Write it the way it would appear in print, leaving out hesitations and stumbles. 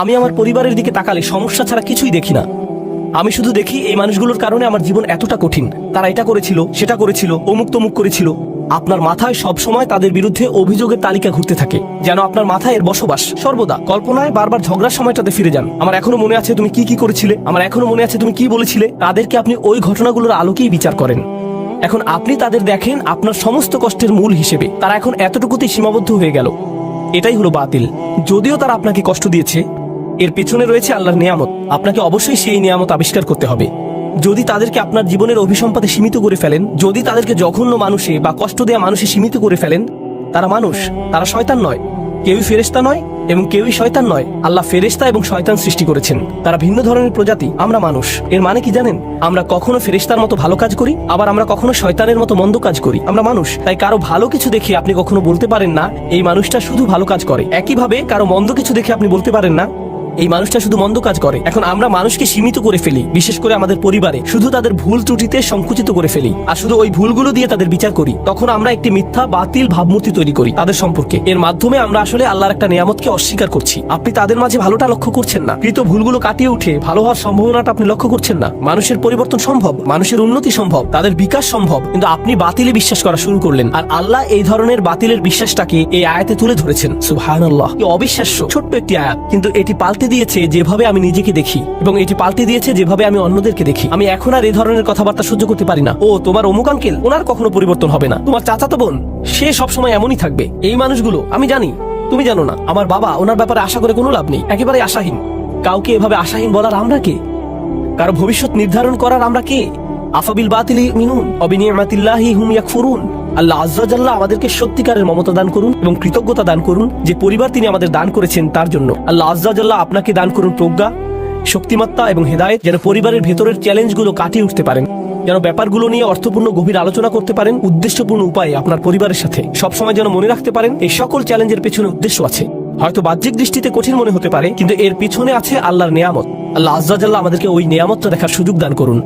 আমি আমার পরিবারের দিকে তাকালে সমস্যা ছাড়া কিছুই দেখি না। আমি শুধু দেখি এই মানুষগুলোর কারণে আমার জীবন এতটা কঠিন, তারা এটা করেছিল, সেটা করেছিল, অমুক তমুক করেছিল। আপনার মাথায় সব সময় তাদের বিরুদ্ধে অভিযোগের তালিকা ঘুরতে থাকে, যেন আপনার মাথায় এর বসবাস। সর্বদা কল্পনায় বারবার ঝগড়ার সময়টাতে ফিরে যান। আমার এখনো মনে আছে তুমি কি কি করেছিলে, আমার এখনো মনে আছে তুমি কি বলেছিলে। তাদেরকে আপনি ওই ঘটনাগুলোর আলোকেই বিচার করেন। এখন আপনি তাদের দেখেন আপনার সমস্ত কষ্টের মূল হিসেবে। তারা এখন এতটুকুতেই সীমাবদ্ধ হয়ে গেল। এটাই হলো বাতিল। যদিও তারা আপনাকে কষ্ট দিয়েছে, এর পেছনে রয়েছে আল্লাহর নিয়ামত। আপনাকে অবশ্যই সেই নিয়ামত আবিষ্কার করতে হবে। যদি তাদেরকে আপনার জীবনের অভিসম্পাদে সীমিত করে ফেলেন, যদি তাদেরকে জঘন্য মানুষে বা কষ্ট দেয়া মানুষে সীমিত করে ফেলেন, তারা মানুষ, তারা শয়তান নয়। কেউই ফেরেশতা নয় এবং কেউই শয়তান নয়। আল্লাহ ফেরেশতা এবং শয়তান সৃষ্টি করেছেন, তারা ভিন্ন ধরনের প্রজাতি। আমরা মানুষ। এর মানে কি জানেন? আমরা কখনো ফেরেশতার মতো ভালো কাজ করি, আবার আমরা কখনো শয়তানের মতো মন্দ কাজ করি। আমরা মানুষ, তাই কারো ভালো কিছু দেখে আপনি কখনো বলতে পারেন না এই মানুষটা শুধু ভালো কাজ করে। একইভাবে কারো মন্দ কিছু দেখে আপনি বলতে পারেন না এই মানুষটা শুধু মন্দ কাজ করে। এখন আমরা মানুষকে সীমিত করে ফেলি, বিশেষ করে আমাদের পরিবারে শুধু তাদের ভুল ত্রুটিতে সংকুচিত করে ফেলি, আর শুধু ওই ভুলগুলো দিয়ে তাদের বিচার করি। তখন আমরা একটি মিথ্যা বাতিল ভাবমূর্তি তৈরি করি তাদের সম্পর্কে। এর মাধ্যমে আমরা আসলে আল্লাহর একটা নিয়ামতকে অস্বীকার করছি। আপনি তাদের মাঝে ভালোটা লক্ষ্য করছেন না, কৃত ভুলগুলো কাটিয়ে উঠে ভালো হওয়ার সম্ভাবনাটা আপনি লক্ষ্য করছেন না। মানুষের পরিবর্তন সম্ভব, মানুষের উন্নতি সম্ভব, তাদের বিকাশ সম্ভব, কিন্তু আপনি বাতিলে বিশ্বাস করা শুরু করলেন। আর আল্লাহ এই ধরনের বাতিলের বিশ্বাসটাকে এই আয়াতে তুলে ধরেছেন। সুবহানাল্লাহ, কি অবিশ্বাস্য ছোট্ট একটি আয়াত, কিন্তু এটি পাল্টে দিয়েছে যেভাবে আমি নিজেকে দেখি, এবং এটি পাল্টে দিয়েছে যেভাবে আমি অন্যদেরকে দেখি। আমি এখন আর এই ধরনের কথাবার্তা সহ্য করতে পারি না। ও তোমার অমুক আঙ্কেল, ওনার কখনো পরিবর্তন হবে না। তোমার চাচাতো বোন, সে সবসময় এমনই থাকবে। এই মানুষগুলো আমি জানি, তুমি জানো না। আমার বাবা, ওনার ব্যাপারে আশা করে কোনো লাভ নেই, একেবারে আশাহীন। কাউকে এভাবে আশাহীন বলার আমরা কে? কারো ভবিষ্যৎ নির্ধারণ করার আমরা কে? আফাবিল বাতিলি মিনুন অবিনিয়ামাতিল্লাহি হুম ইয়াকফুরুন। আল্লাহ আযজা জাল্লা আমাদেরকে সত্যিকারের মমতা দান করুন এবং কৃতজ্ঞতা দান করুন যে পরিবার তিনি আমাদের দান করেছেন তার জন্য। আল্লাহ আযজা জাল্লা আপনাকে দান করুন প্রজ্ঞা, শক্তিমত্তা এবং হেদায়েত, যেন পরিবারের ভেতরের চ্যালেঞ্জগুলো কাটিয়ে উঠতে পারেন, যেন ব্যাপারগুলো নিয়ে অর্থপূর্ণ গভীর আলোচনা করতে পারেন উদ্দেশ্যপূর্ণ উপায়ে আপনার পরিবারের সাথে। সবসময় যেন মনে রাখতে পারেন এই সকল চ্যালেঞ্জের পেছনে উদ্দেশ্য আছে। হয়তো বাহ্যিক দৃষ্টিতে কঠিন মনে হতে পারে, কিন্তু এর পিছনে আছে আল্লাহর নিয়ামত। আল্লাহ আযজা জাল্লা আমাদেরকে ওই নিয়ামতটা দেখার সুযোগ দান করুন।